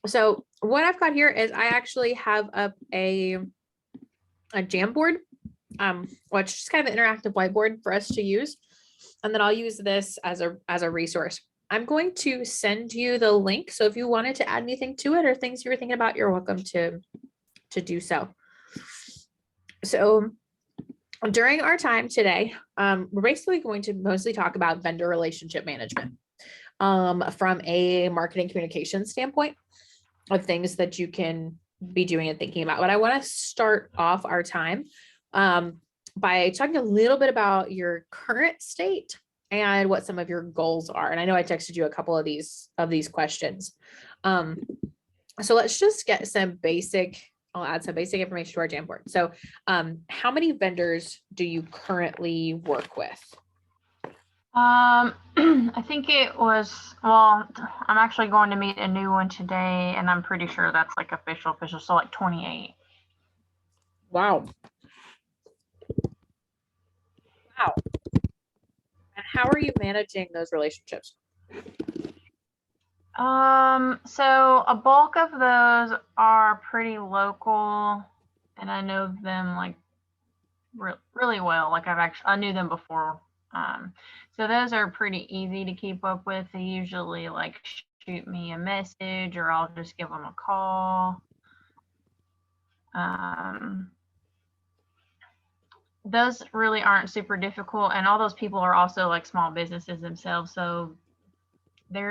So what I've got here is I actually have up a Jamboard, which is kind of an interactive whiteboard for us to use. And then I'll use this as a resource. I'm going to send you the link. So if you wanted to add anything to it or things you were thinking about, you're welcome to do so. So during our time today, we're basically going to mostly talk about vendor relationship management from a marketing communication standpoint of things that you can be doing and thinking about. But I want to start off our time by talking a little bit about your current state and what some of your goals are. And I know I texted you a couple of these questions. So let's just get some basic, I'll add some basic information to our Jamboard. So how many vendors do you currently work with? I think it was, well, I'm actually going to meet a new one today, and I'm pretty sure that's like official, so like 28. Wow. Wow. And how are you managing those relationships? So a bulk of those are pretty local, and I know them like really well. Like I knew them before. So those are pretty easy to keep up with. They usually like shoot me a message, or I'll just give them a call. Those really aren't super difficult, and all those people are also like small businesses themselves, so they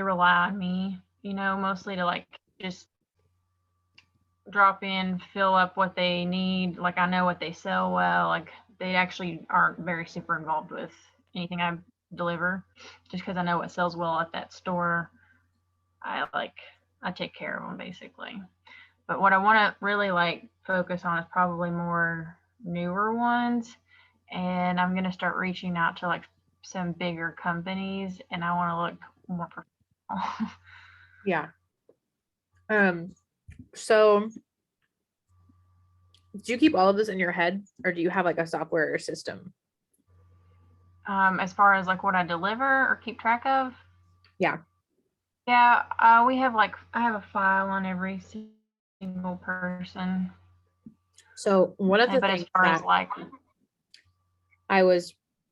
rely on me, mostly to like just drop in, fill up what they need. Like I know what they sell well. Like they actually aren't very super involved with anything I deliver, just because I know what sells well at that store. I take care of them basically. But what I want to really like focus on is probably more newer ones, and I'm going to start reaching out to like some bigger companies, and I want to look more professional. Yeah. So do you keep all of this in your head, or do you have like a software or system? As far as like what I deliver or keep track of? Yeah. Yeah, I have a file on every single person. So one of the things that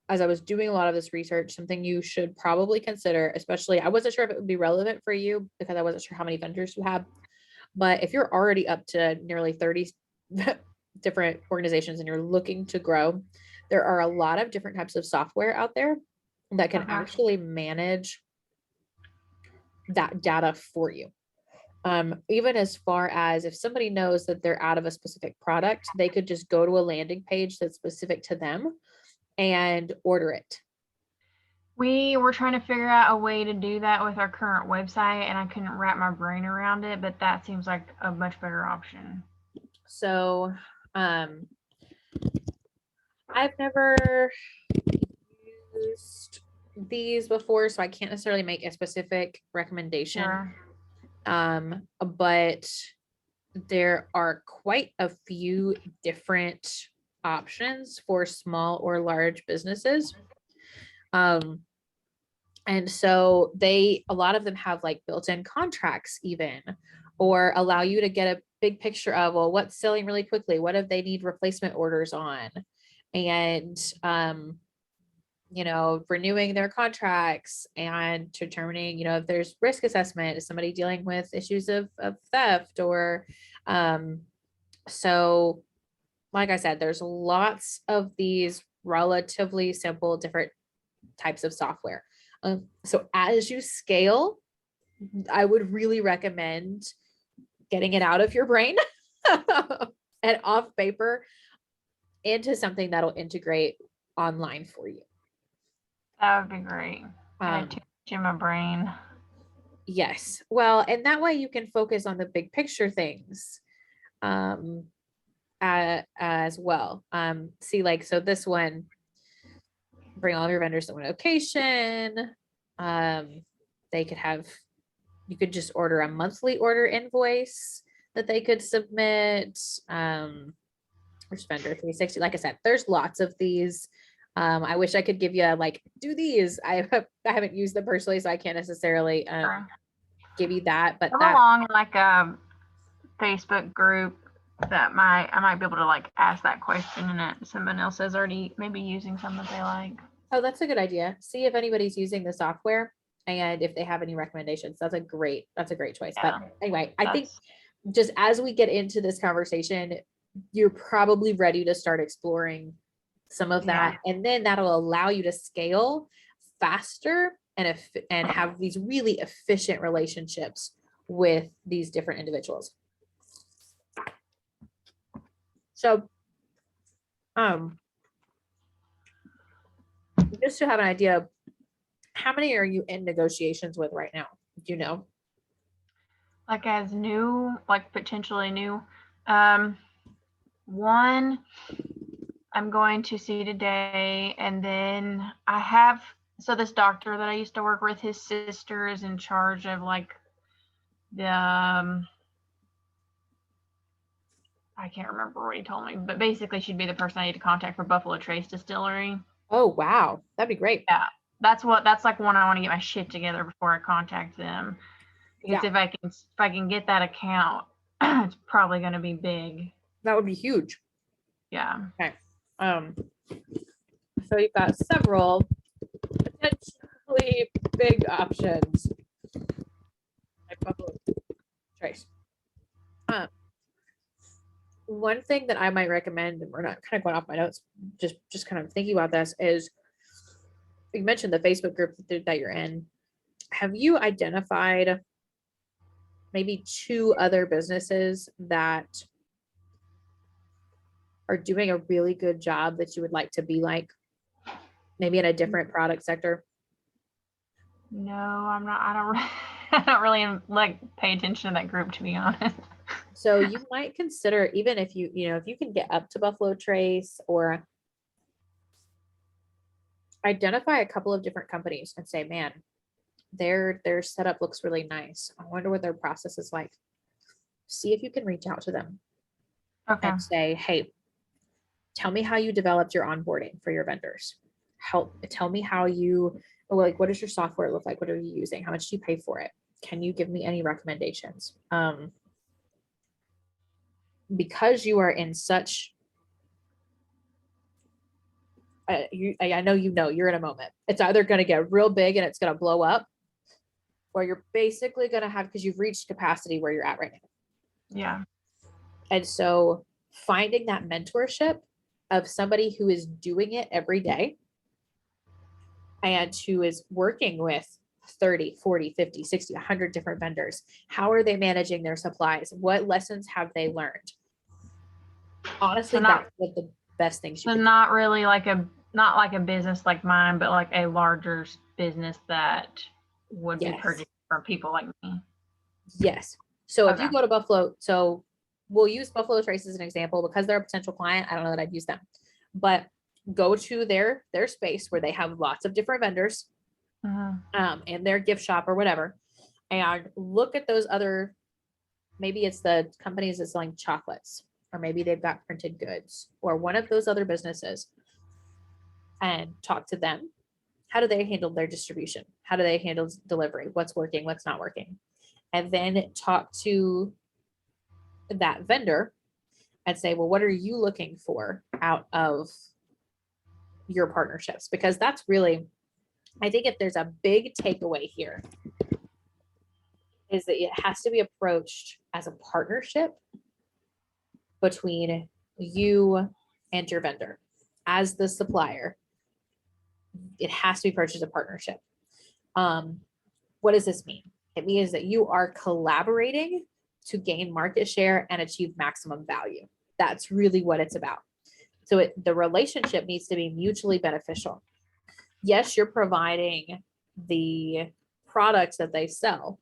as I was doing a lot of this research, something you should probably consider, especially, I wasn't sure if it would be relevant for you because I wasn't sure how many vendors you have, but if you're already up to nearly 30 different organizations and you're looking to grow, there are a lot of different types of software out there that can actually manage that data for you. Even as far as if somebody knows that they're out of a specific product, they could just go to a landing page that's specific to them and order it. We were trying to figure out a way to do that with our current website, and I couldn't wrap my brain around it, but that seems like a much better option. So I've never used these before, so I can't necessarily make a specific recommendation. Sure. But there are quite a few different options for small or large businesses. And so a lot of them have like built-in contracts even, or allow you to get a big picture of, well, what's selling really quickly? What if they need replacement orders on? And, renewing their contracts and determining, if there's risk assessment, is somebody dealing with issues of theft or, so like I said, there's lots of these relatively simple, different types of software. So as you scale, I would really recommend getting it out of your brain and off paper into something that'll integrate online for you. That would be great. Too much in my brain. Yes. Well, and that way you can focus on the big picture things as well. See, like, so this one, bring all of your vendors to one location. They could have, you could just order a monthly order invoice that they could submit. Or vendor 360. Like I said, there's lots of these. I wish I could give you like, do these. I haven't used them personally, so I can't necessarily Sure. give you that, but Come that, along in like a Facebook group that I might be able to like ask that question, and that someone else is already maybe using some that they like. oh, that's a good idea. See if anybody's using the software and if they have any recommendations. That's a great choice. Yeah, But anyway, I think that's just as we get into this conversation, you're probably ready to start exploring some of that. And then that'll allow you to scale faster and have these really efficient relationships with these different individuals. So, just to have an idea, how many are you in negotiations with right now? Do you know? like as new, like potentially new. One I'm going to see today, and then I have, so this doctor that I used to work with, his sister is in charge of like the I can't remember what he told me, but basically she'd be the person I need to contact for Buffalo Trace Distillery. Oh, wow. That'd be great. Yeah, that's like one I want to get my shit together before I contact them. Because Yeah. if I can get that account, it's probably going to be big. That would be huge. Yeah. Okay. So you've got several potentially big options. Like Buffalo Trace. One thing that I might recommend, and we're not kind of going off my notes, just kind of thinking about this, is you mentioned the Facebook group that you're in. Have you identified maybe 2 other businesses that are doing a really good job that you would like to be like, maybe in a different product sector? No, I'm not. I don't really like pay attention to that group, to be honest. So you might consider, even if if you can get up to Buffalo Trace, or identify a couple of different companies and say, man, their setup looks really nice. I wonder what their process is like. See if you can reach out to them and say, hey, tell me how you developed your onboarding for your vendors. Tell me how you, like, what does your software look like? What are you using? How much do you pay for it? Can you give me any recommendations? Because you are in such, I know you're in a moment. It's either going to get real big and it's going to blow up, or you're basically going to have, because you've reached capacity where you're at right now. Yeah. And so finding that mentorship of somebody who is doing it every day and who is working with 30, 40, 50, 60, 100 different vendors. How are they managing their supplies? What lessons have they learned? Honestly, that's what the best things you So can not do. Really like not like a business like mine, but like a larger business that would be purchased from people like me. Yes. So if you go to Buffalo, so we'll use Buffalo Trace as an example because they're a potential client. I don't know that I'd use them, but go to their space where they have lots of different vendors, and their gift shop or whatever, and look at those other, maybe it's the companies that's selling chocolates, or maybe they've got printed goods, or one of those other businesses, and talk to them. How do they handle their distribution? How do they handle delivery? What's working? What's not working? And then talk to that vendor and say, well, what are you looking for out of your partnerships? Because that's really, I think if there's a big takeaway here, is that it has to be approached as a partnership between you and your vendor. As the supplier, it has to be approached as a partnership. What does this mean? It means that you are collaborating to gain market share and achieve maximum value. That's really what it's about. So the relationship needs to be mutually beneficial. Yes, you're providing the products that they sell,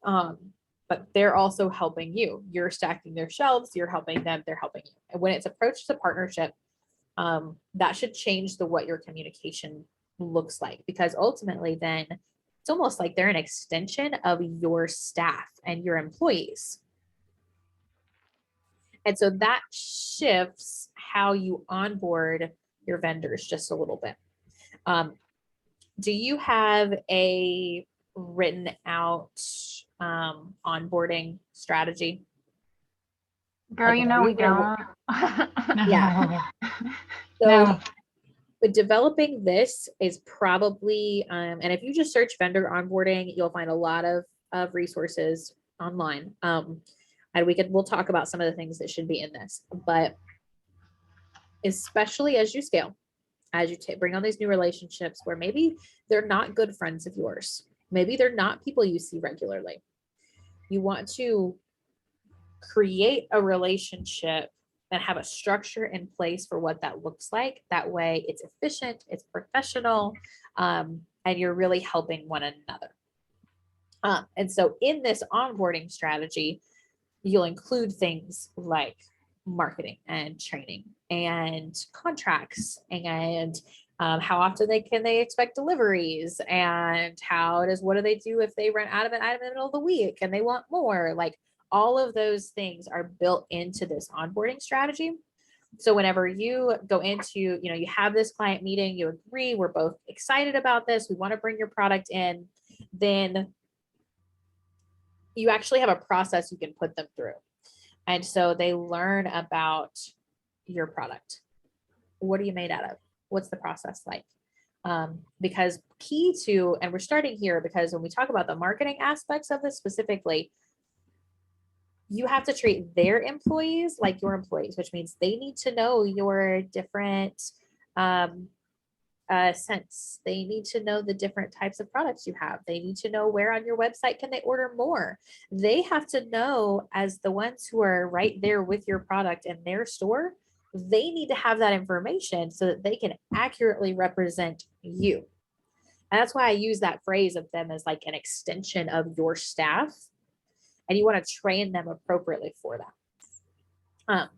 but they're also helping you. You're stacking their shelves, you're helping them, they're helping you. And when it's approached as a partnership, that should change what your communication looks like, because ultimately then it's almost like they're an extension of your staff and your employees. And so that shifts how you onboard your vendors just a little bit. Do you have a written out onboarding strategy? Girl, Like, you are know you we gonna don't. Yeah. So No. with developing this is probably, and if you just search vendor onboarding, you'll find a lot of resources online. And we'll talk about some of the things that should be in this, but especially as you scale, as you bring on these new relationships where maybe they're not good friends of yours, maybe they're not people you see regularly. You want to create a relationship and have a structure in place for what that looks like. That way it's efficient, it's professional, and you're really helping one another. And so in this onboarding strategy, you'll include things like marketing and training and contracts and how often can they expect deliveries, and what do they do if they run out of an item in the middle of the week and they want more. Like, all of those things are built into this onboarding strategy. So whenever you go into, you have this client meeting, you agree, we're both excited about this, we want to bring your product in, then you actually have a process you can put them through. And so they learn about your product. What are you made out of? What's the process like? Because key to, and we're starting here because when we talk about the marketing aspects of this specifically, you have to treat their employees like your employees, which means they need to know your different scents. They need to know the different types of products you have. They need to know where on your website can they order more. They have to know, as the ones who are right there with your product in their store, they need to have that information so that they can accurately represent you. And that's why I use that phrase of them as like an extension of your staff. And you want to train them appropriately for that.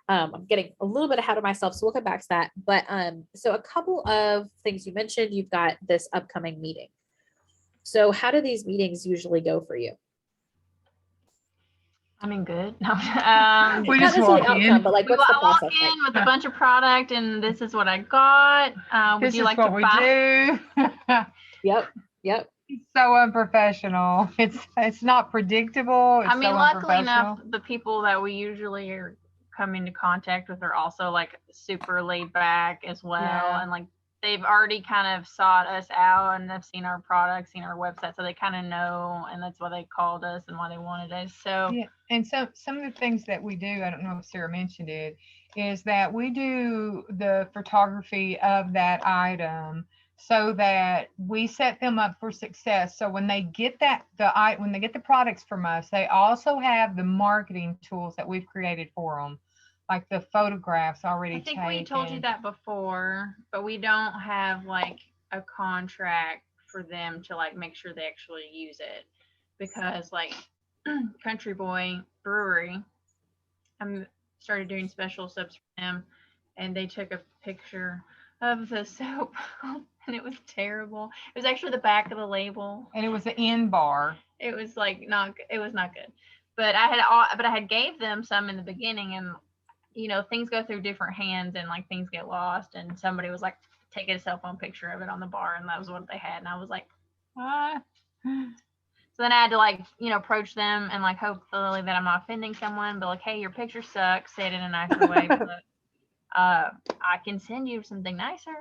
I'm getting a little bit ahead of myself, so we'll come back to that. But so a couple of things you mentioned, you've got this upcoming meeting. So how do these meetings usually go for you? I mean, good. No, We Not just necessarily walk in. outcome, but like, what's the I walk process like? in with a bunch of product, and this is what I got. Would This you is like what to we buy? do. Yep. It's so unprofessional. It's not predictable. It's I mean, so luckily enough, unprofessional. the people that we usually are coming to contact with are also like super laid back as well, Yeah. and like they've already kind of sought us out and they've seen our products, seen our website, so they kind of know, and that's why they called us and why they wanted us. So Yeah, and so some of the things that we do, I don't know if Sarah mentioned it, is that we do the photography of that item so that we set them up for success. So when they get when they get the products from us, they also have the marketing tools that we've created for them, like the photographs already I think taken. we told you that before, but we don't have like a contract for them to like make sure they actually use it, because like Country Boy Brewery, I started doing special subs for them, and they took a picture of the soap and it was terrible. It was actually the back of the label, And it was an in bar. it was like it was not good. But I had gave them some in the beginning, and things go through different hands and like things get lost, and somebody was like taking a cell phone picture of it on the bar, and that was what they had, and I was like, ah. So then I had to like, approach them and like hopefully that I'm not offending someone, but like, hey, your picture sucks, say it in a nicer way, but I can send you something nicer.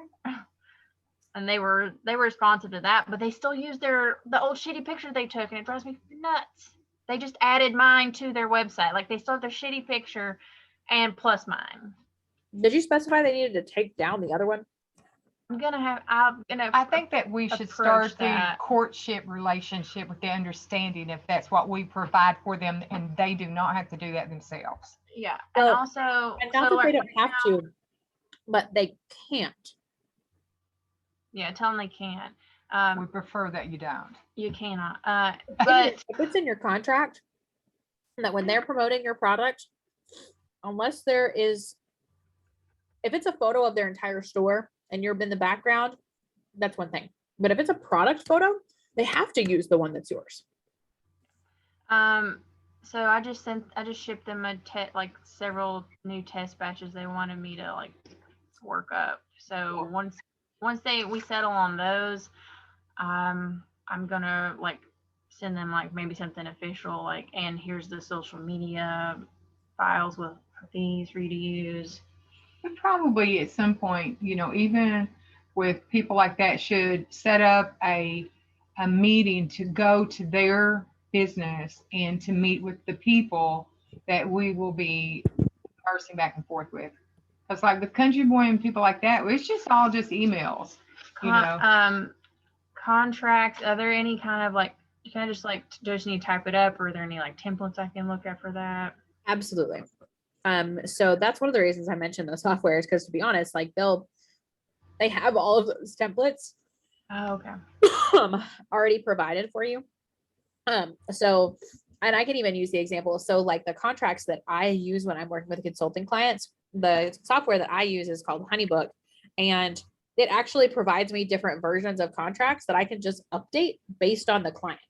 And they were responsive to that, but they still use the old shitty picture they took, and it drives me nuts. They just added mine to their website. Like, they still have their shitty picture and plus mine. Did you specify they needed to take down the other one? I think that we should approach start the that. courtship relationship with the understanding if that's what we provide for them, and they do not have to do that themselves. Yeah, Well, and also, And not that they don't have to, but they can't. yeah, tell them they can't. We prefer that you don't. You cannot. But if it's in your contract that when they're promoting your product, unless if it's a photo of their entire store and you're in the background, that's one thing. But if it's a product photo, they have to use the one that's yours. So I just shipped them like several new test batches. They wanted me to like work up. So once we settle on those, I'm gonna like send them like maybe something official, like, and here's the social media files with for these for you to use. But probably at some point, even with people like that, should set up a meeting to go to their business and to meet with the people that we will be conversing back and forth with. Because like with Country Boy and people like that, it's just all just emails, Contracts, are there any kind of like, can I just need to type it up, or are there any like templates I can look at for that? Absolutely. So that's one of the reasons I mentioned those softwares, because to be honest, like they have all of those templates Oh, okay. already provided for you. So, and I can even use the example. So like the contracts that I use when I'm working with consulting clients, the software that I use is called Honeybook, and it actually provides me different versions of contracts that I can just update based on the client.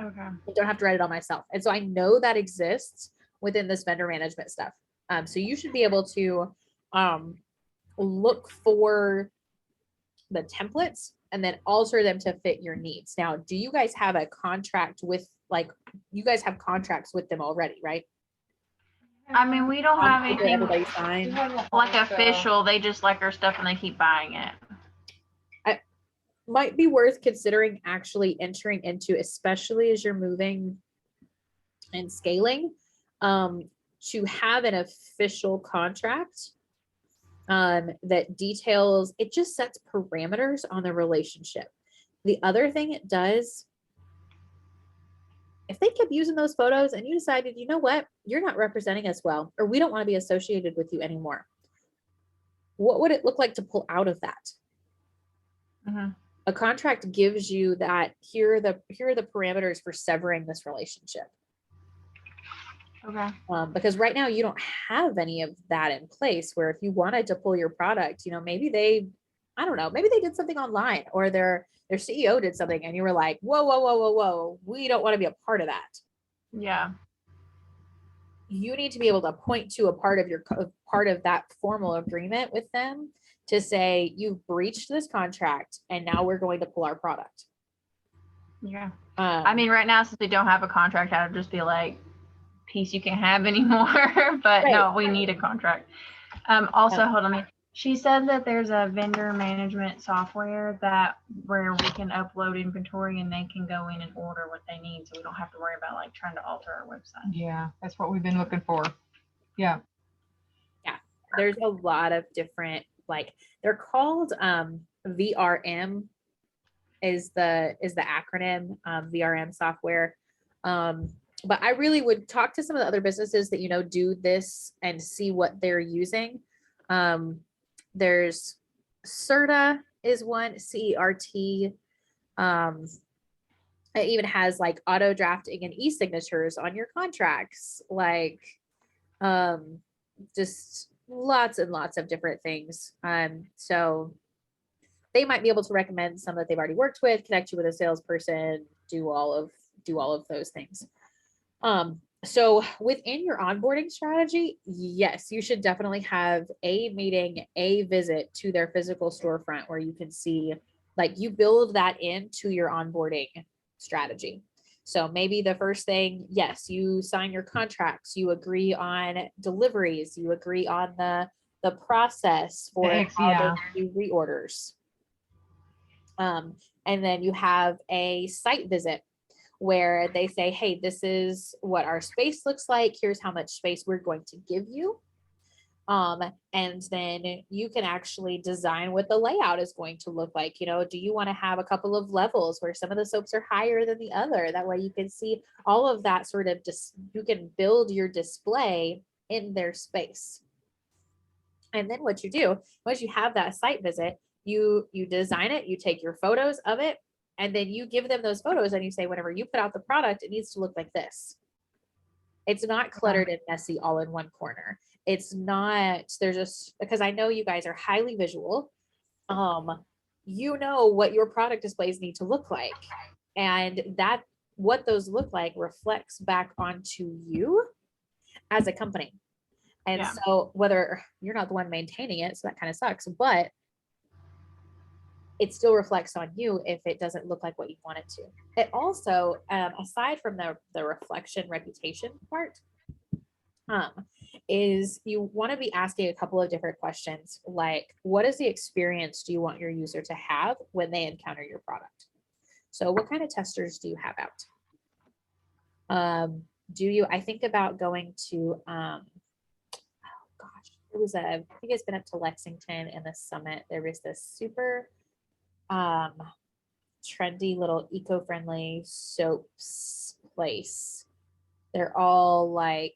Okay. I don't have to write it on myself. And so I know that exists within this vendor management stuff. So you should be able to look for the templates and then alter them to fit your needs. Now, do you guys have a contract with, like, you guys have contracts with them already, right? I mean, we don't have Did anything everybody sign? like official. They just like our stuff and they keep buying it. Might be worth considering actually entering into, especially as you're moving and scaling, to have an official contract that details, it just sets parameters on the relationship. The other thing it does, if they kept using those photos and you decided, you know what, you're not representing us well, or we don't want to be associated with you anymore, what would it look like to pull out of that? Mm-hmm. A contract gives you that, here are the parameters for severing this relationship. Okay. Because right now you don't have any of that in place, where if you wanted to pull your product, maybe they did something online, or their CEO did something and you were like, whoa, we don't want to be a part of that. Yeah. You need to be able to point to a part of that formal agreement with them to say, you've breached this contract and now we're going to pull our product. Yeah. I mean, right now, since we don't have a contract, I would just be like, peace, you can't have anymore. But right. No, we need a contract. Also, yeah. Hold on. She said that there's a vendor management software where we can upload inventory and they can go in and order what they need, so we don't have to worry about like trying to alter our website. Yeah, that's what we've been looking for. Yeah. Yeah. There's a lot of different, like, they're called VRM is the acronym, VRM software. But I really would talk to some of the other businesses that, do this and see what they're using. There's CERTA is one, CERT. It even has like auto drafting and e-signatures on your contracts, like just lots and lots of different things. So they might be able to recommend some that they've already worked with, connect you with a salesperson, do all of those things. So within your onboarding strategy, yes, you should definitely have a meeting, a visit to their physical storefront where you can see, like, you build that into your onboarding strategy. So maybe the first thing, yes, you sign your contracts, you agree on deliveries, you agree on the process for how they do reorders. And then you have a site visit where they say, hey, this is what our space looks like. Here's how much space we're going to give you. And then you can actually design what the layout is going to look like. Do you want to have a couple of levels where some of the soaps are higher than the other? That way you can see all of that sort of, you can build your display in their space. And then what you do, once you have that site visit, you design it, you take your photos of it, and then you give them those photos and you say, whenever you put out the product, it needs to look like this. It's not cluttered and messy all in one corner. It's not, because I know you guys are highly visual. What your product displays need to look like. And that, what those look like reflects back onto you as a company. And Yeah. so whether you're not the one maintaining it, so that kind of sucks, but it still reflects on you if it doesn't look like what you want it to. It also, aside from the reflection reputation part, is you want to be asking a couple of different questions, like what is the experience do you want your user to have when they encounter your product? So what kind of testers do you have out? Do you, I think about going to, oh gosh, it was I think it's been up to Lexington and the Summit. There was this super trendy little eco-friendly soaps place. They're all like,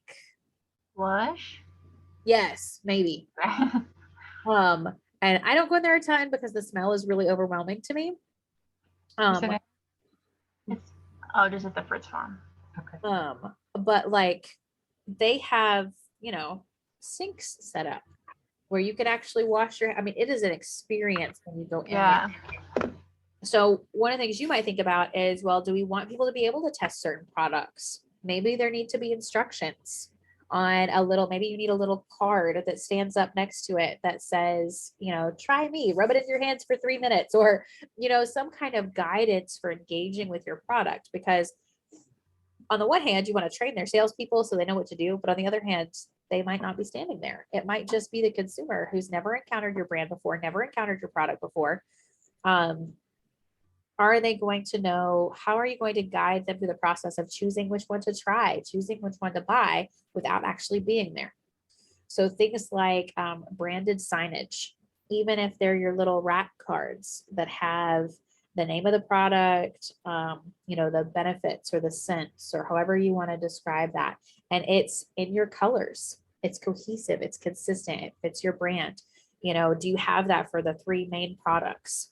Blush. yes, maybe. And I don't go in there a ton because the smell is really overwhelming to me. What's the name? Just at the Fritz Farm. Okay. But like they have, sinks set up where you could actually wash your, I mean, it is an experience when you go in there. Yeah. So one of the things you might think about is, well, do we want people to be able to test certain products? Maybe there need to be instructions on a little, maybe you need a little card that stands up next to it that says, try me, rub it in your hands for 3 minutes, or, some kind of guidance for engaging with your product. Because on the one hand, you want to train their salespeople so they know what to do. But on the other hand, they might not be standing there. It might just be the consumer who's never encountered your brand before, never encountered your product before. Are they going to know? How are you going to guide them through the process of choosing which one to try, choosing which one to buy without actually being there? So things like branded signage, even if they're your little rack cards that have the name of the product, the benefits or the scents or however you want to describe that. And it's in your colors. It's cohesive. It's consistent. It fits your brand. Do you have that for the 3 main products?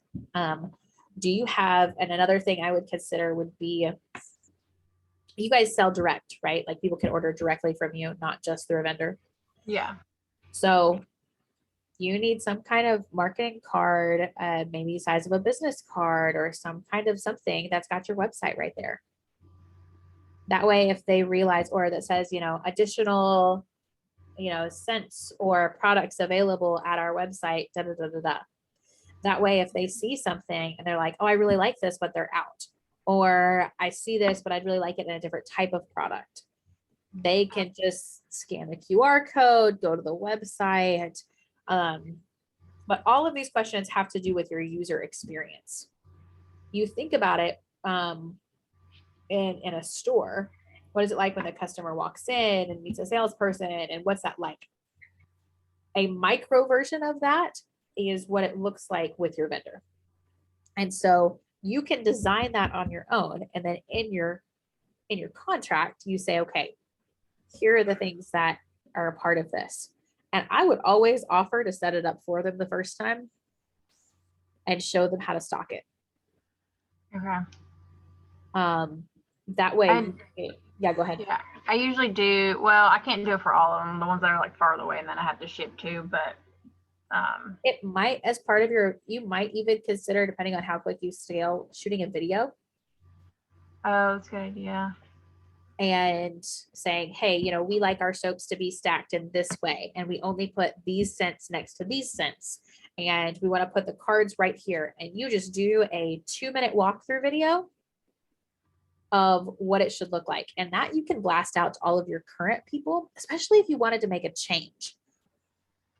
Do you have, and another thing I would consider would be, you guys sell direct, right? Like people can order directly from you, not just through a vendor. Yeah. So you need some kind of marketing card, maybe the size of a business card or some kind of something that's got your website right there. That way, if they realize, or that says, additional, scents or products available at our website, da, da, da, da, da. That way, if they see something and they're like, oh, I really like this, but they're out. Or I see this, but I'd really like it in a different type of product. They can just scan the QR code, go to the website. But all of these questions have to do with your user experience. You think about it in a store. What is it like when the customer walks in and meets a salesperson? And what's that like? A micro version of that is what it looks like with your vendor. And so you can design that on your own. And then in your contract, you say, okay, here are the things that are a part of this. And I would always offer to set it up for them the first time and show them how to stock it. Okay. That way, yeah, go ahead. Yeah, I usually do. Well, I can't do it for all of them. The ones that are like farther away and then I have to ship to, but it might, as part of you might even consider, depending on how quick you scale, shooting a video. Oh, that's a good idea. And saying, hey, we like our soaps to be stacked in this way, and we only put these scents next to these scents, and we want to put the cards right here, and you just do a 2-minute walkthrough video of what it should look like. And that you can blast out to all of your current people, especially if you wanted to make a change.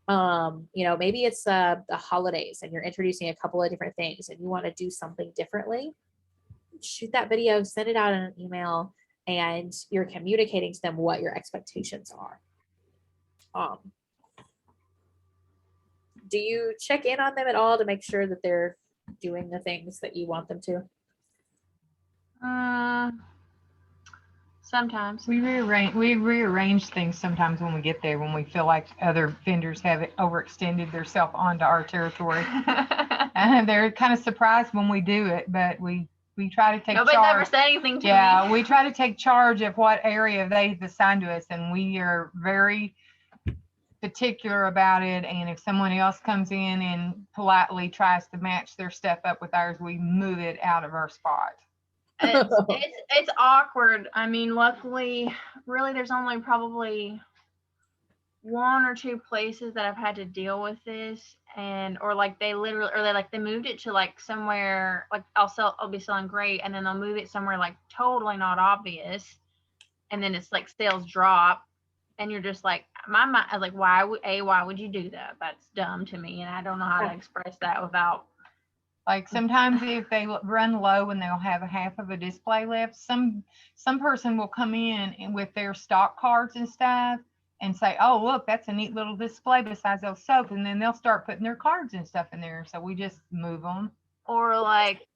Maybe it's the holidays and you're introducing a couple of different things and you want to do something differently. Shoot that video, send it out in an email, and you're communicating to them what your expectations are. Do you check in on them at all to make sure that they're doing the things that you want them to? Sometimes we rearrange things sometimes when we get there, when we feel like other vendors have overextended themselves onto our territory. And they're kind of surprised when we do it, but we try to take Nobody charge. never said anything to me. Yeah, we try to take charge of what area they've assigned to us, and we are very particular about it. And if someone else comes in and politely tries to match their stuff up with ours, we move it out of our spot. It's awkward. I mean, luckily, really, there's only probably one or two places that I've had to deal with this, and or like they literally, or they moved it to like somewhere, like I'll be selling great, and then they'll move it somewhere like totally not obvious, and then it's like sales drop, and you're just like, my mind, I was like, why would you do that? That's dumb to me, and I don't know how to express that without. Like sometimes if they run low and they'll have a half of a display left, some person will come in and with their stock cards and stuff and say, oh, look, that's a neat little display besides those soaps. And then they'll start putting their cards and stuff in there. So we just move them. Or like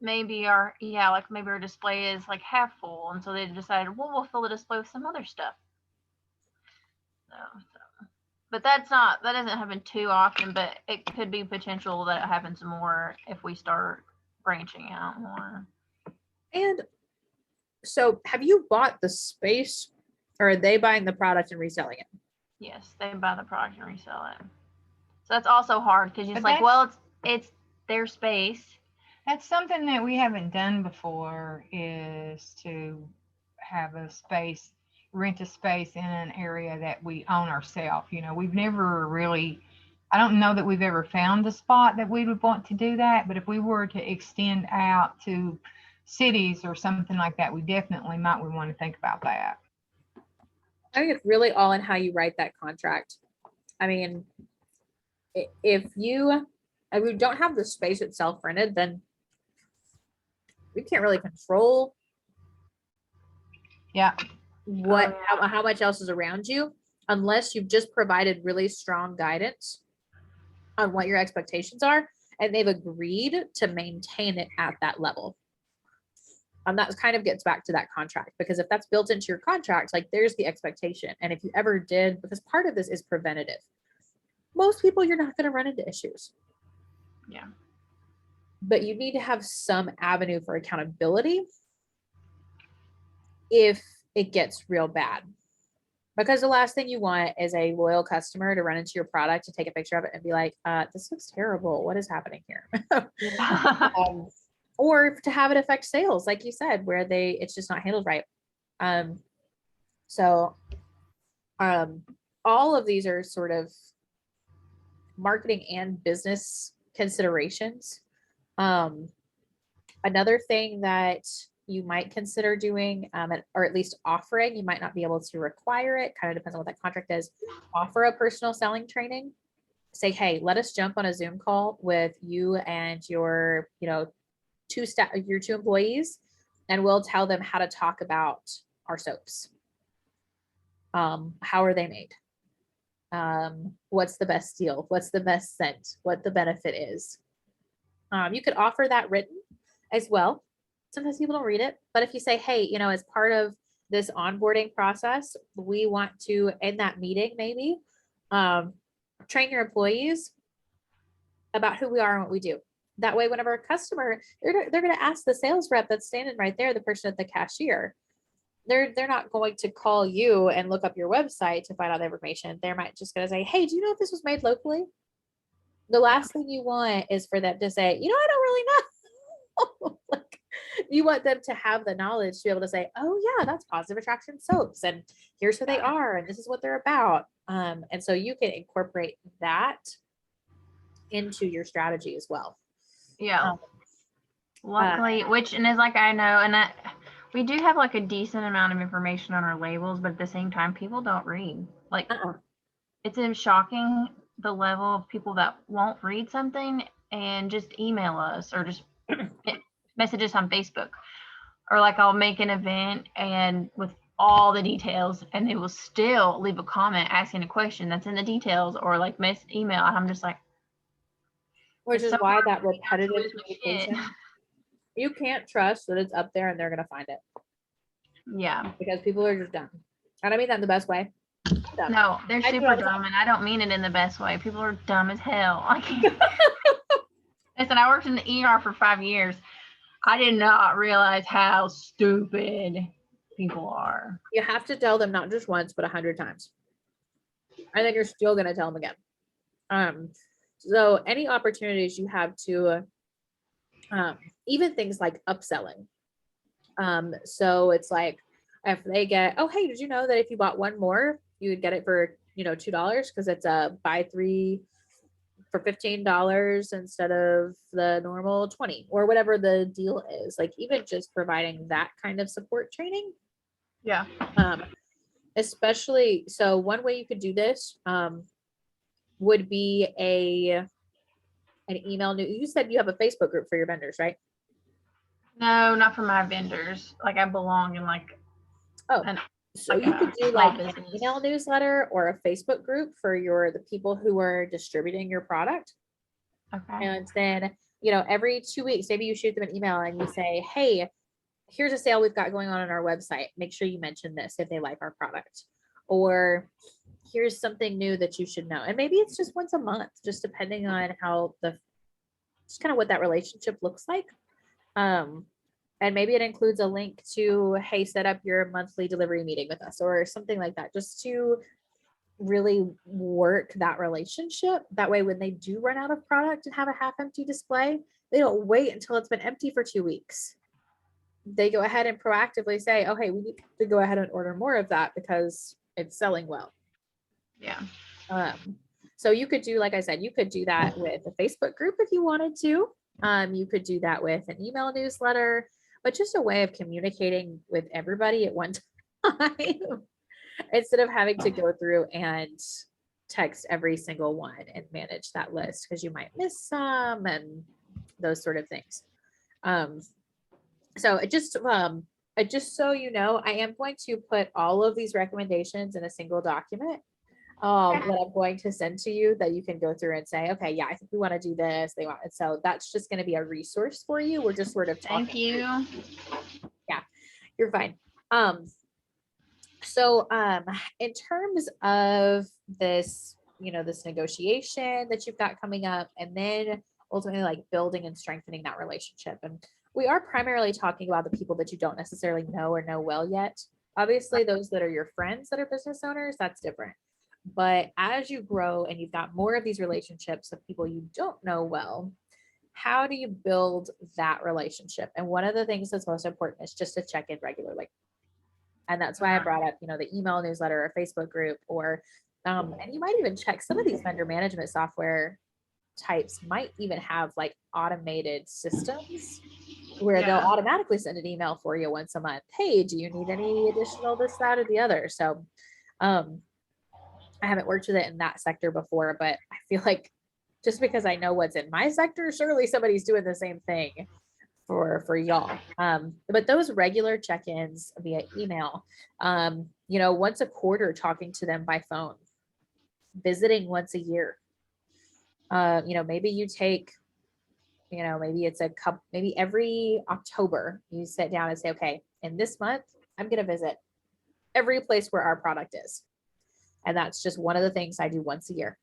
maybe our display is like half full, and so they decided, well, we'll fill the display with some other stuff. But that doesn't happen too often, but it could be potential that it happens more if we start branching out more. And so have you bought the space, or are they buying the product and reselling it? Yes, they buy the product and resell it. So that's also hard because it's But like, well, it's their space. That's something that we haven't done before, is to have a space, rent a space in an area that we own ourselves. You know, we've never really, I don't know that we've ever found a spot that we would want to do that. But if we were to extend out to cities or something like that, we definitely might want to think about that. I think it's really all in how you write that contract. I mean, if you don't have the space itself rented, then you can't really control Yeah. how much else is around you, unless you've just provided really strong guidance on what your expectations are and they've agreed to maintain it at that level. That kind of gets back to that contract, because if that's built into your contract, like there's the expectation. And if you ever did, because part of this is preventative, most people, you're not going to run into issues. Yeah. But you need to have some avenue for accountability if it gets real bad. Because the last thing you want is a loyal customer to run into your product and take a picture of it and be like, this looks terrible. What is happening here? Or to have it affect sales, like you said, where it's just not handled right. So all of these are sort of marketing and business considerations. Another thing that you might consider doing, or at least offering, you might not be able to require it, kind of depends on what that contract is, offer a personal selling training. Say, hey, let us jump on a Zoom call with you and your, your two employees, and we'll tell them how to talk about our soaps. How are they made? What's the best deal? What's the best scent? What the benefit is. You could offer that written as well. Sometimes people don't read it, but if you say, hey, as part of this onboarding process, we want to, in that meeting, maybe train your employees about who we are and what we do. That way, whenever a customer, they're going to ask the sales rep that's standing right there, the person at the cashier. They're not going to call you and look up your website to find out the information. They might just going to say, hey, do you know if this was made locally? The last thing you want is for them to say, I don't really know. Like, you want them to have the knowledge to be able to say, oh yeah, that's Positive Attraction Soaps, and here's who they are, and this is what they're about. And so you can incorporate that into your strategy as well. Yeah. Luckily, and is like, I know, and we do have like a decent amount of information on our labels, but at the same time, people don't read. Like, it's shocking the level of people that won't read something and just email us or just message us on Facebook. Or like, I'll make an event and with all the details, and they will still leave a comment asking a question that's in the details, or like email, and I'm just like, which is why that repetitive communication, you can't trust that it's up there and they're going to find it. Yeah. Because people are just dumb. And I mean that in the best way. Dumb. No, they're super dumb, and I don't mean it in the best way. People are dumb as hell. Listen, I worked in the ER for 5 years. I did not realize how stupid people are. You have to tell them not just once, but 100 times. And then you're still going to tell them again. So any opportunities you have to, even things like upselling. So it's like, if they get, oh, hey, did you know that if you bought one more, you would get it for, $2 because it's a buy three for $15 instead of the normal 20 or whatever the deal is. Like even just providing that kind of support training. Yeah. Especially, so one way you could do this would be an email new. You said you have a Facebook group for your vendors, right? No, not for my vendors. Like I belong in like Oh, an so like you a could do small like an business. email newsletter or a Facebook group for the people who are distributing your product. Okay. And then, every 2 weeks, maybe you shoot them an email and you say, hey, here's a sale we've got going on our website. Make sure you mention this if they like our product. Or here's something new that you should know. And maybe it's just once a month, just depending on how just kind of what that relationship looks like. And maybe it includes a link to, hey, set up your monthly delivery meeting with us or something like that, just to really work that relationship. That way, when they do run out of product and have a half empty display, they don't wait until it's been empty for 2 weeks. They go ahead and proactively say, oh, hey, we need to go ahead and order more of that because it's selling well. Yeah. So you could do, like I said, you could do that with a Facebook group if you wanted to. You could do that with an email newsletter, but just a way of communicating with everybody at one time instead of having to go through and text every single one and manage that list because you might miss some and those sort of things. So just so you know, I am going to put all of these recommendations in a single document that I'm going to send to you that you can go through and say, okay, yeah, I think we want to do this. They want it. So that's just going to be a resource for you. We're just sort of talking. Thank you. Yeah, you're fine. So in terms of this, this negotiation that you've got coming up, and then ultimately like building and strengthening that relationship. And we are primarily talking about the people that you don't necessarily know or know well yet. Obviously, those that are your friends that are business owners, that's different. But as you grow and you've got more of these relationships with people you don't know well, how do you build that relationship? And one of the things that's most important is just to check in regularly. And that's why I brought up, the email newsletter or Facebook group, or and you might even check some of these vendor management software types might even have like automated systems where they'll automatically send an email for you once a month. Hey, do you need any additional this, that, or the other? So I haven't worked with it in that sector before, but I feel like just because I know what's in my sector, surely somebody's doing the same thing for y'all. But those regular check-ins via email, once a quarter, talking to them by phone, visiting once a year. Maybe you take, maybe it's maybe every October you sit down and say, okay, in this month, I'm going to visit every place where our product is. And that's just one of the things I do once a year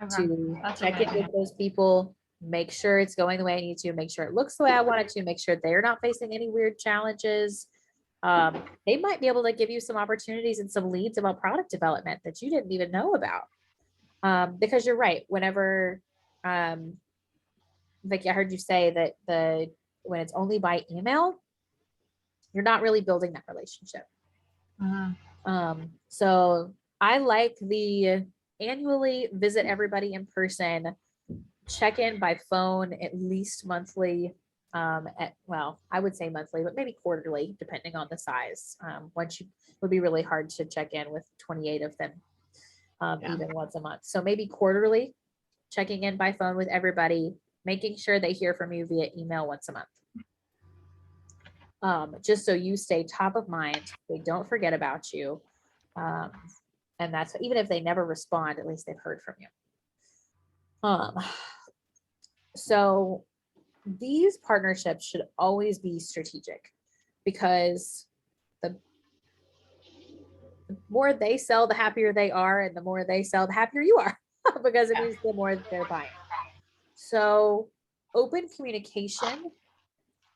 to check in with those people, make sure it's going the way I need to, make sure it looks the way I want it to, make sure they're not facing any weird challenges. They might be able to give you some opportunities and some leads about product development that you didn't even know about. Because you're right, whenever, Vicki, I heard you say that when it's only by email, you're not really building that relationship. So I like the annually visit everybody in person, check in by phone at least monthly. I would say monthly, but maybe quarterly, depending on the size. It would be really hard to check in with 28 of them, even once a month. So maybe quarterly, checking in by phone with everybody, making sure they hear from you via email once a month. Just so you stay top of mind, they don't forget about you. And that's even if they never respond, at least they've heard from you. So these partnerships should always be strategic, because the more they sell, the happier they are, and the more they sell, the happier you are, because it means the more they're buying. So open communication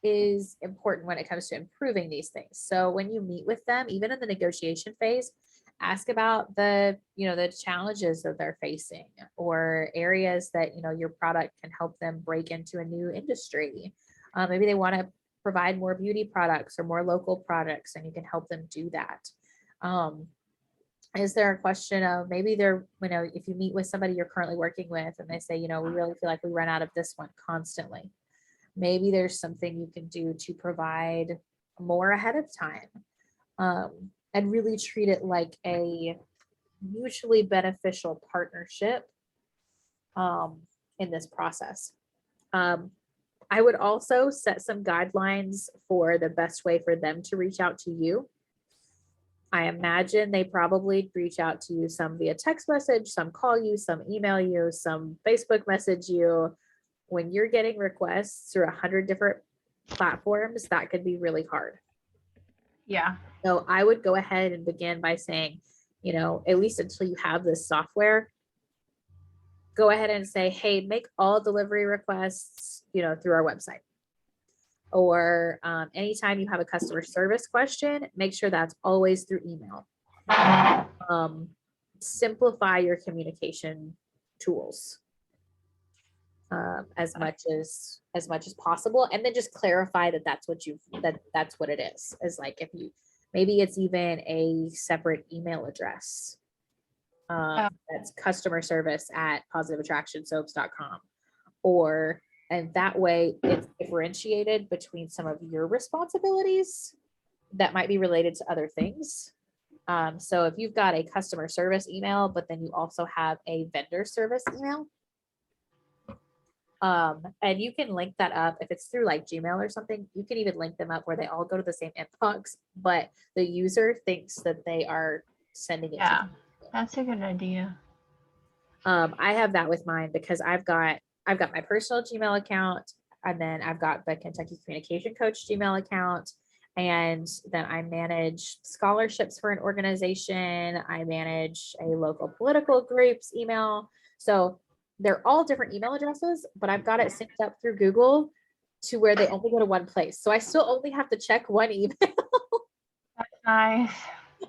is important when it comes to improving these things. So when you meet with them, even in the negotiation phase, ask about the challenges that they're facing, or areas that, your product can help them break into a new industry. Maybe they want to provide more beauty products or more local products, and you can help them do that. is there a question of maybe they're, if you meet with somebody you're currently working with and they say, we really feel like we run out of this one constantly. Maybe there's something you can do to provide more ahead of time, and really treat it like a mutually beneficial partnership in this process. I would also set some guidelines for the best way for them to reach out to you. I imagine they probably reach out to you some via text message, some call you, some email you, some Facebook message you. When you're getting requests through 100 different platforms, that could be really hard. Yeah. So I would go ahead and begin by saying, at least until you have this software, go ahead and say, hey, make all delivery requests, through our website. Or anytime you have a customer service question, make sure that's always through email. Simplify your communication tools as much as possible, and then just clarify that that's what it is like, if you, maybe it's even a separate email address that's customer service at positiveattractionsoaps.com, and that way it's differentiated between some of your responsibilities that might be related to other things. So if you've got a customer service email, but then you also have a vendor service email, and you can link that up if it's through like Gmail or something, you can even link them up where they all go to the same inbox, but the user thinks that they are sending it. Yeah, that's a good idea. I have that with mine because I've got my personal Gmail account, and then I've got the Kentucky Communication Coach Gmail account, and then I manage scholarships for an organization. I manage a local political group's email. So they're all different email addresses, but I've got it synced up through Google to where they only go to one place. So I still only have to check one email. That's nice.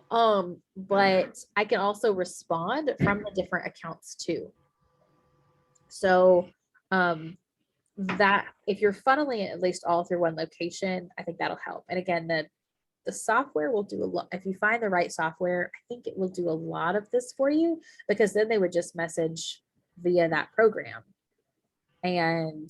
But I can also respond from the different accounts too. So that if you're funneling it at least all through one location, I think that'll help. And again, the software will do a lot. If you find the right software, I think it will do a lot of this for you, because then they would just message via that program and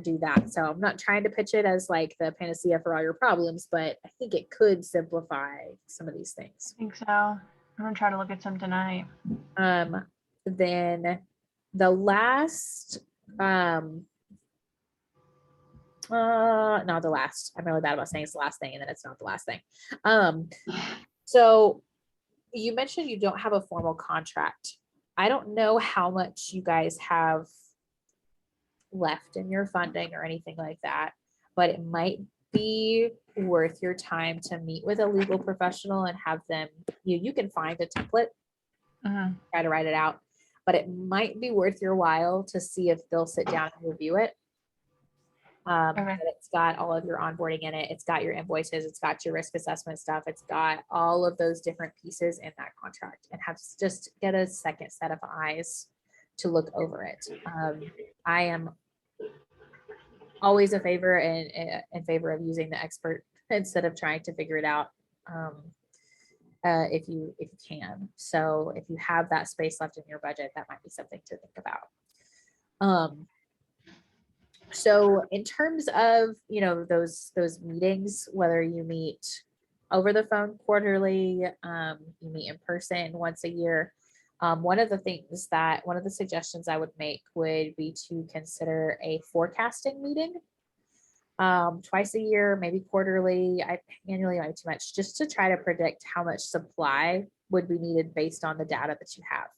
do that. So I'm not trying to pitch it as like the panacea for all your problems, but I think it could simplify some of these things. I think so. I'm gonna try to look at some tonight. Then the last, not the last, I'm really bad about saying it's the last thing and then it's not the last thing. So you mentioned you don't have a formal contract. I don't know how much you guys have left in your funding or anything like that, but it might be worth your time to meet with a legal professional and have them, you can find a template, try to write it out, but it might be worth your while to see if they'll sit down and review it. Okay. It's got all of your onboarding in it. It's got your invoices. It's got your risk assessment stuff. It's got all of those different pieces in that contract, and have to just get a second set of eyes to look over it. I am always in favor of using the expert instead of trying to figure it out. If you can. So if you have that space left in your budget, that might be something to think about. So in terms of, those meetings, whether you meet over the phone quarterly, you meet in person once a year, one of the suggestions I would make would be to consider a forecasting meeting twice a year, maybe quarterly. Annually might be too much, just to try to predict how much supply would be needed based on the data that you have.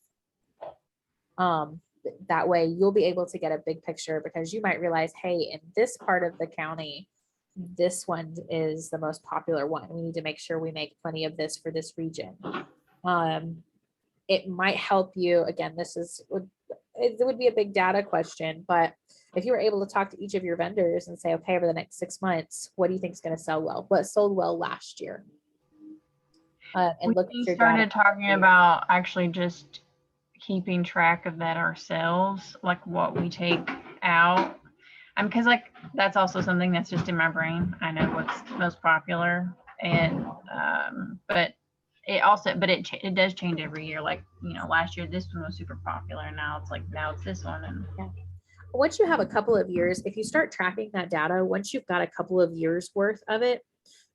That way you'll be able to get a big picture, because you might realize, hey, in this part of the county, this one is the most popular one. We need to make sure we make plenty of this for this region. It might help you. Again, it would be a big data question, but if you were able to talk to each of your vendors and say, okay, over the next 6 months, what do you think is going to sell well? What sold well last year? And look at We your started data. talking about actually just keeping track of that ourselves, like what we take out. Because like that's also something that's just in my brain. I know what's most popular, and but it also, but it does change every year. Like, last year this one was super popular, and now it's this one. And once you have a couple of years, if you start tracking that data, once you've got a couple of years worth of it,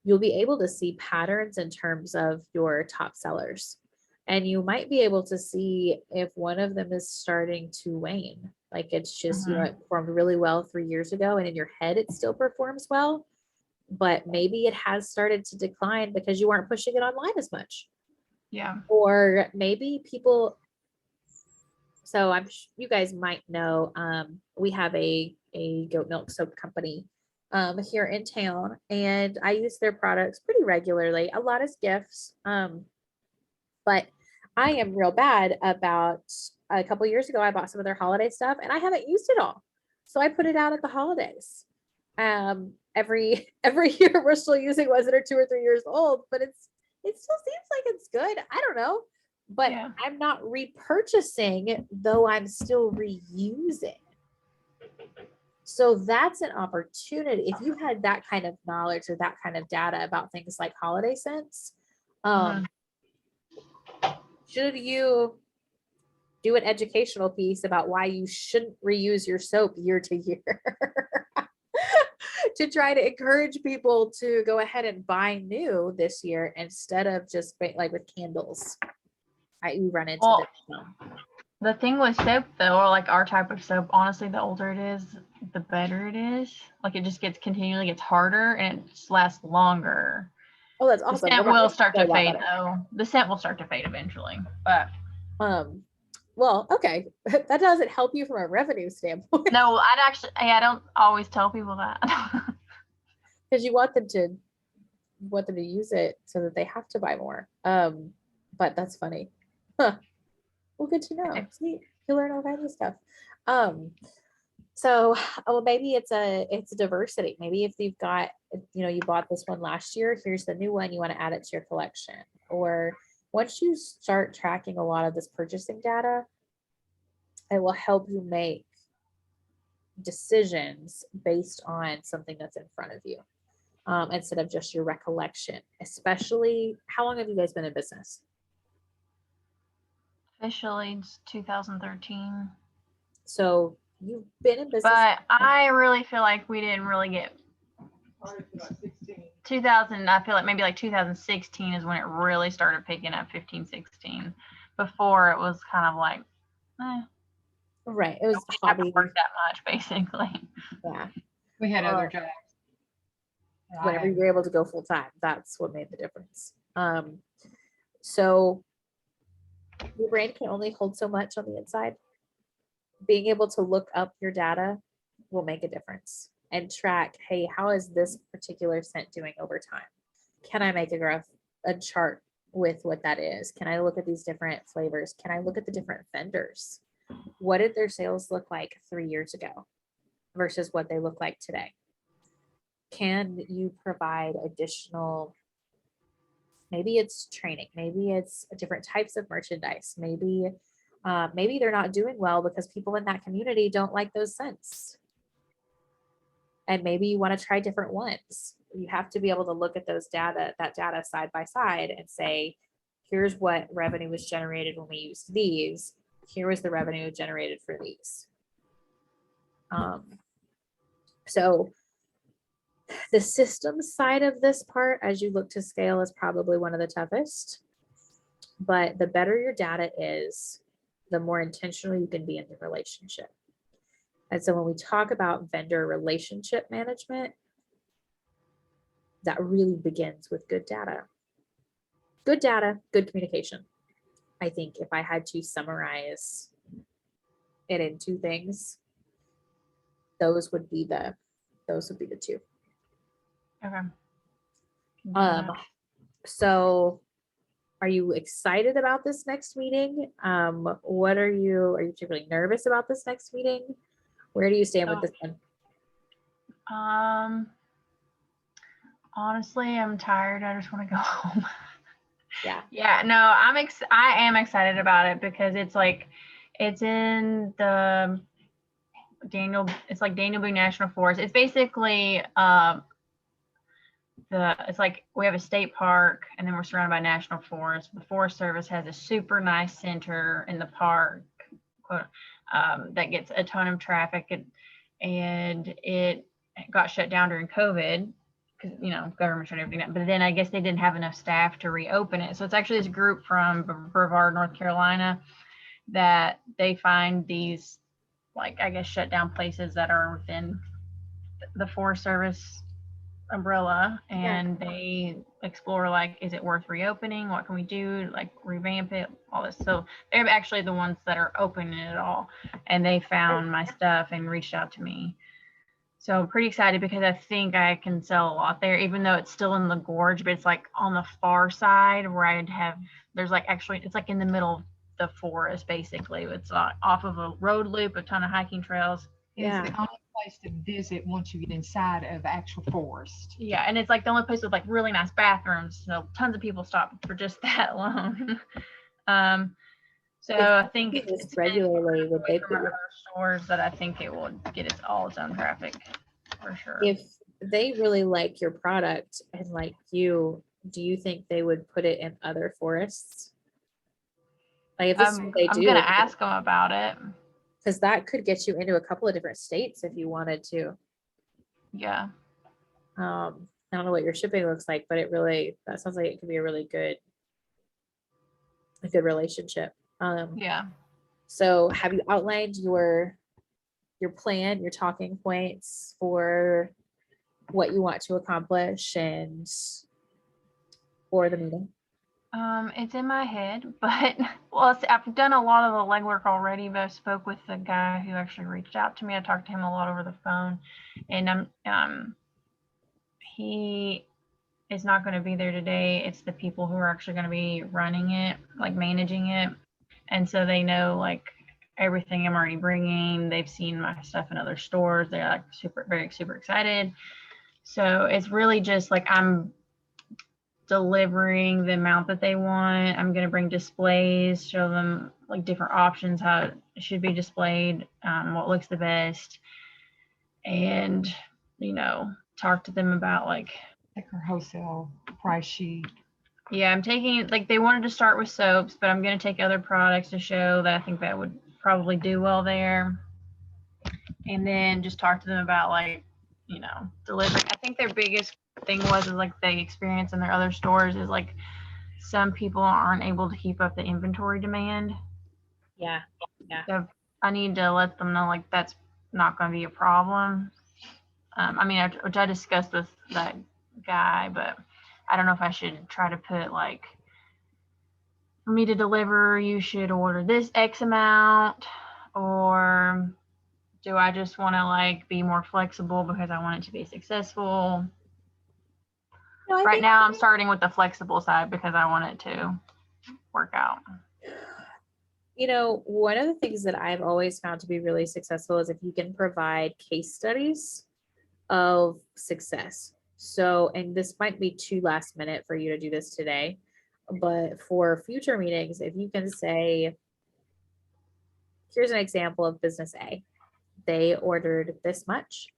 you'll be able to see patterns in terms of your top sellers. And you might be able to see if one of them is starting to wane. Like it's just, it performed really well 3 years ago, and in your head, it still performs well, but maybe it has started to decline because you aren't pushing it online as much. Yeah. Or maybe people, so you guys might know, we have a goat milk soap company here in town, and I use their products pretty regularly. A lot as gifts, but I am real bad about a couple years ago. I bought some of their holiday stuff, and I haven't used it all, so I put it out at the holidays. Every year we're still using ones that are 2 or 3 years old, but it still seems like it's good. I don't know, but Yeah. I'm not repurchasing, though I'm still reusing. So that's an opportunity. If you had that kind of knowledge or that kind of data about things like holiday scents, should you do an educational piece about why you shouldn't reuse your soap year to year to try to encourage people to go ahead and buy new this year instead of just like with candles? You run into this. The thing with soap, though, or like our type of soap, honestly, the older it is, the better it is. Like it just continually gets harder, and it just lasts longer. Oh, that's awesome. The scent will start to fade, though. The scent will start to fade eventually, but well, okay, that doesn't help you from a revenue standpoint. No, I don't always tell people that because you want them to use it so that they have to buy more. But that's funny. Huh. Well, good to know. See, you learn all kinds of stuff. So, well, maybe it's a diversity. Maybe if you've got, you bought this one last year, here's the new one, you want to add it to your collection. Or once you start tracking a lot of this purchasing data, it will help you make decisions based on something that's in front of you, instead of just your recollection. Especially, how long have you guys been in business? Officially, it's 2013. So you've been in business. But I really feel like we didn't really get 2000. I feel like maybe like 2016 is when it really started picking up. 15, 16. Before it was kind of like, right. It was a hobby. Work that much, basically. Yeah. We had other jobs. Whenever you were able to go full time, that's what made the difference. So your brain can only hold so much on the inside. Being able to look up your data will make a difference and track, hey, how is this particular scent doing over time? Can I make a chart with what that is? Can I look at these different flavors? Can I look at the different vendors? What did their sales look like 3 years ago versus what they look like today? Can you provide additional, maybe it's training, maybe it's different types of merchandise, maybe they're not doing well because people in that community don't like those scents. And maybe you want to try different ones. You have to be able to look at that data side by side and say, here's what revenue was generated when we used these. Here was the revenue generated for these. So the systems side of this part, as you look to scale, is probably one of the toughest. But the better your data is, the more intentional you can be in the relationship. And so when we talk about vendor relationship management, that really begins with good data. Good data, good communication. I think if I had to summarize it in 2 things, those would be the 2. Okay. So are you excited about this next meeting? Are you really nervous about this next meeting? Where do you stand with this one? Honestly, I'm tired. I just want to go home. Yeah. No, I am excited about it because it's in the Daniel Boone National Forest. It's basically it's like we have a state park and then we're surrounded by national forest. The Forest Service has a super nice center in the park, that gets a ton of traffic, and it got shut down during COVID because, you know, government shut everything down. But then I guess they didn't have enough staff to reopen it. So it's actually this group from Brevard, North Carolina, that they find these, like, I guess, shut down places that are within the Forest Service umbrella, and they explore, like, is it worth reopening? What can we do? Like, revamp it, all this. So they're actually the ones that are opening it all, and they found my stuff and reached out to me. So I'm pretty excited because I think I can sell a lot there, even though it's still in the gorge, but it's like on the far side where I'd have, there's like, actually, it's like in the middle of the forest, basically. It's off of a road loop, a ton of hiking trails. Yeah. It's the only place to visit once you get inside of actual forest. Yeah, and it's like the only place with like really nice bathrooms. So tons of people stop for just that alone. So I think It's regularly, would they from put our stores that I think it will get its own traffic for sure. if they really like your product and like you, do you think they would put it in other forests? Like, if this is what they I'm do, gonna ask them about it. because that could get you into a couple of different states if you wanted to. Yeah. I don't know what your shipping looks like, but that sounds like it could be a good relationship. Yeah. So have you outlined your plan, your talking points for what you want to accomplish and for the meeting? It's in my head, but well, I've done a lot of the legwork already, but I spoke with the guy who actually reached out to me. I talked to him a lot over the phone, and he is not going to be there today. It's the people who are actually going to be running it, like managing it. And so they know like everything I'm already bringing. They've seen my stuff in other stores. They're like very super excited. So it's really just like I'm delivering the amount that they want. I'm going to bring displays, show them like different options, how it should be displayed, what looks the best, and, you know, talk to them about like our wholesale price sheet. Yeah, I'm taking, like, they wanted to start with soaps, but I'm going to take other products to show that I think that would probably do well there. And then just talk to them about, like, you know, delivering. I think their biggest thing is like the experience in their other stores is like some people aren't able to keep up the inventory demand. Yeah. So I need to let them know like that's not going to be a problem. I mean, which I discussed with that guy, but I don't know if I should try to put like, for me to deliver, you should order this X amount, or do I just want to like be more flexible because I want it to be successful? No, Right now I'm starting with the flexible side because I want it to work out. You know, one of the things that I've always found to be really successful is if you can provide case studies of success. So, and this might be too last minute for you to do this today, but for future meetings, if you can say, here's an example of business A. They ordered this much.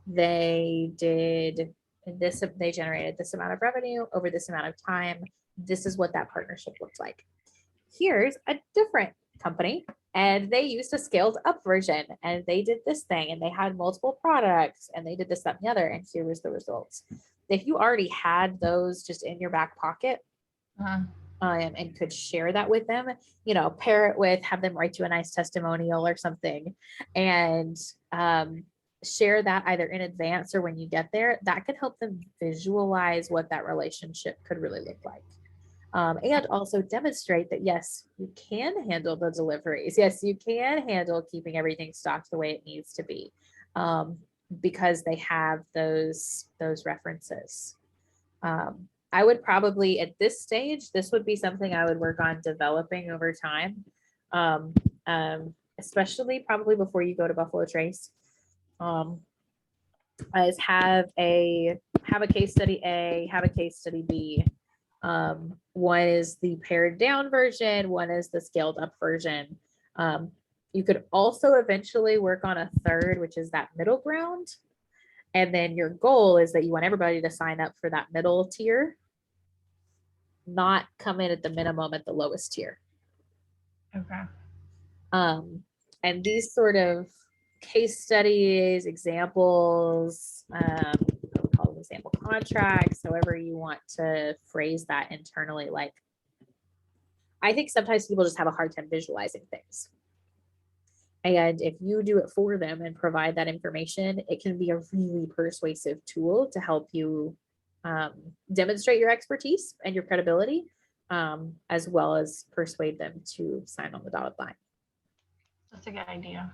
They did this, they generated this amount of revenue over this amount of time. This is what that partnership looks like. Here's a different company, and they used a scaled up version, and they did this thing, and they had multiple products, and they did this, that, and the other, and here was the results. If you already had those just in your back pocket, and could share that with them, you know, pair it with, have them write you a nice testimonial or something, and share that either in advance or when you get there, that could help them visualize what that relationship could really look like. And also demonstrate that, yes, you can handle the deliveries. Yes, you can handle keeping everything stocked the way it needs to be, because they have those references. I would probably, at this stage, this would be something I would work on developing over time, especially probably before you go to Buffalo Trace. Is have a case study A, have a case study B. One is the pared down version, one is the scaled up version. You could also eventually work on a third, which is that middle ground. And then your goal is that you want everybody to sign up for that middle tier, not come in at the minimum at the lowest tier. Okay. And these sort of case studies, examples, I'll call them example contracts, however you want to phrase that internally. Like, I think sometimes people just have a hard time visualizing things. And if you do it for them and provide that information, it can be a really persuasive tool to help you demonstrate your expertise and your credibility, as well as persuade them to sign on the dotted line. That's a good idea.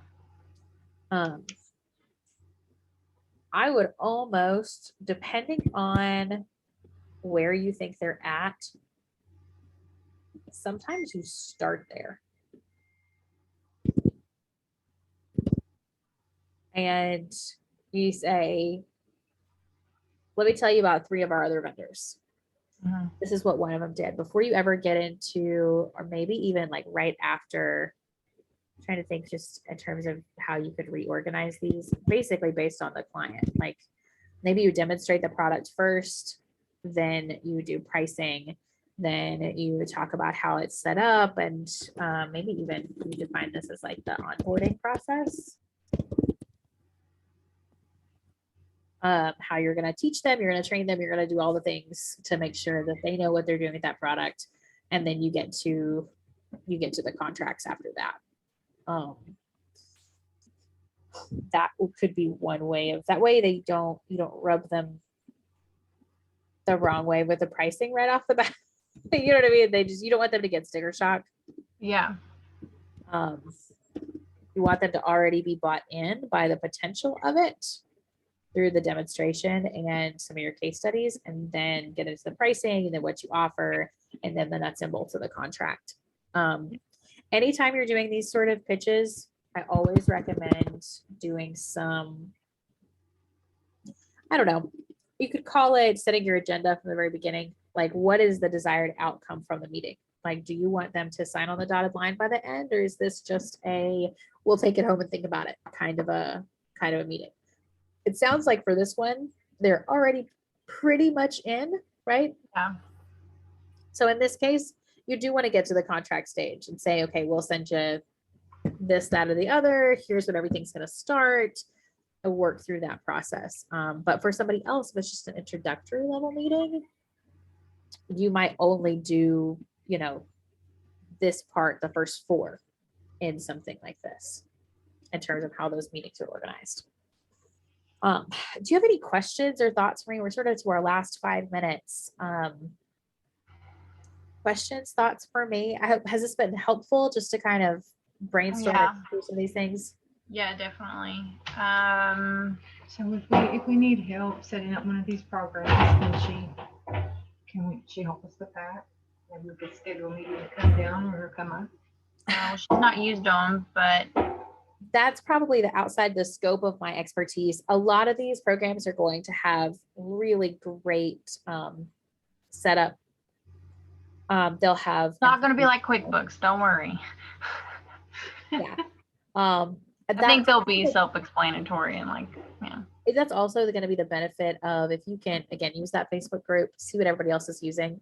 I would almost, depending on where you think they're at, sometimes you start there. And you say, let me tell you about 3 of our other vendors. Mhm. This is what one of them did before you ever get into, or maybe even like right after. I'm trying to think just in terms of how you could reorganize these, basically based on the client. Like, maybe you demonstrate the product first, then you do pricing, then you talk about how it's set up, and maybe even you define this as like the onboarding process. How you're going to teach them, you're going to train them, you're going to do all the things to make sure that they know what they're doing with that product, and then you get to the contracts after that. That could be one way of, that way you don't rub them the wrong way with the pricing right off the bat. You know what I mean? You don't want them to get sticker shock. Yeah. You want them to already be bought in by the potential of it through the demonstration and some of your case studies, and then get into the pricing and then what you offer, and then the nuts and bolts of the contract. Anytime you're doing these sort of pitches, I always recommend doing some, I don't know, you could call it setting your agenda from the very beginning. Like, what is the desired outcome from the meeting? Like, do you want them to sign on the dotted line by the end, or is this just we'll take it home and think about it kind of a meeting? It sounds like for this one, they're already pretty much in, right? Yeah. So in this case, you do want to get to the contract stage and say, okay, we'll send you this, that, or the other. Here's when everything's going to start, and work through that process. But for somebody else, if it's just an introductory level meeting, you might only do, this part, the first 4 in something like this, in terms of how those meetings are organized. Do you have any questions or thoughts for me? We're sort of to our last 5 minutes. Questions, thoughts for me? Has this been helpful just to kind of brainstorm through some of these things? Yeah, definitely. So if we need help setting up one of these programs, can she help us with that? Maybe we could schedule a meeting to come down or come up. Well, she's not used them, but that's probably outside the scope of my expertise. A lot of these programs are going to have really great setup. They'll have. It's not going to be like QuickBooks. Don't worry. Yeah. I think they'll be self-explanatory and That's also going to be the benefit of, if you can, again, use that Facebook group, see what everybody else is using,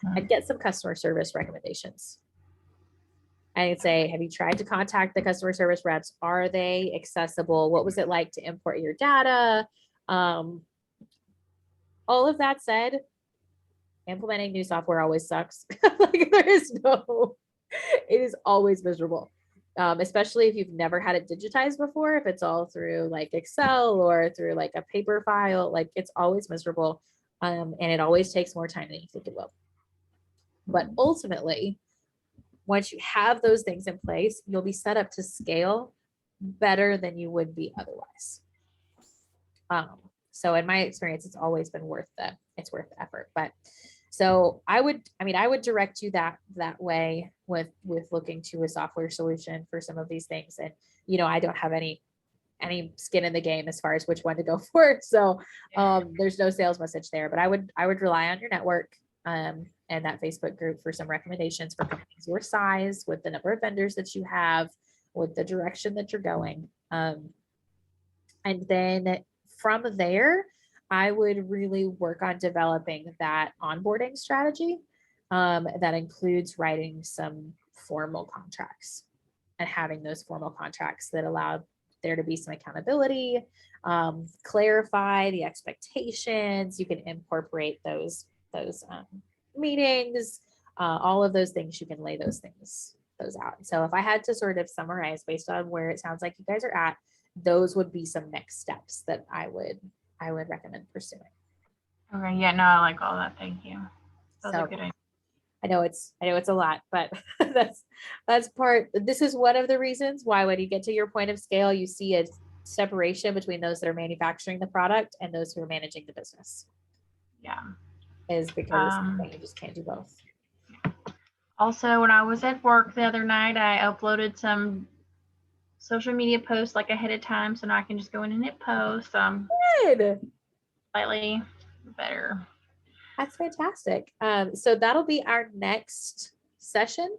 and get some customer service recommendations. And say, have you tried to contact the customer service reps? Are they accessible? What was it like to import your data? All of that said, implementing new software always sucks. It is always miserable. Especially if you've never had it digitized before, if it's all through like Excel or through like a paper file, like it's always miserable. And it always takes more time than you think it will. But ultimately, once you have those things in place, you'll be set up to scale better than you would be otherwise. So in my experience, it's always been worth the effort. But so I would direct you that way with looking to a software solution for some of these things. And, I don't have any skin in the game as far as which one to go for. So there's no sales message there, but I would rely on your network and that Facebook group for some recommendations for companies your size, with the number of vendors that you have, with the direction that you're going. And then from there, I would really work on developing that onboarding strategy that includes writing some formal contracts and having those formal contracts that allow there to be some accountability, clarify the expectations. You can incorporate those meetings, all of those things. You can lay those out. So if I had to sort of summarize based on where it sounds like you guys are at, those would be some next steps that I would recommend pursuing. Okay. Yeah. No, I like all that. Thank you. Those So are good ideas. I know it's a lot, but that's part. This is one of the reasons why when you get to your point of scale, you see a separation between those that are manufacturing the product and those who are managing the business. Yeah. Is because you just can't do both. Also, when I was at work the other night, I uploaded some social media posts like ahead of time, so now I can just go in and hit post. Good. Slightly better. That's fantastic. So that'll be our next session.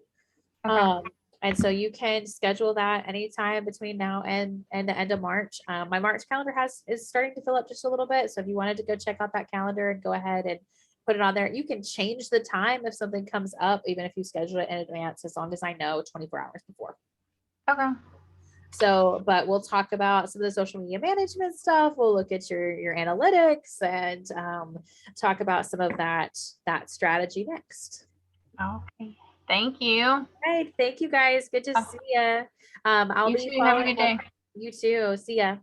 Okay. And so you can schedule that anytime between now and the end of March. My March calendar is starting to fill up just a little bit. So if you wanted to go check out that calendar and go ahead and put it on there, you can change the time if something comes up, even if you schedule it in advance, as long as I know 24 hours before. Okay. So, but we'll talk about some of the social media management stuff. We'll look at your analytics and talk about some of that strategy next. Okay. Thank you. All right. Thank you guys. Good to see you. I'll You be too. Have a good following up. day. You too. See ya.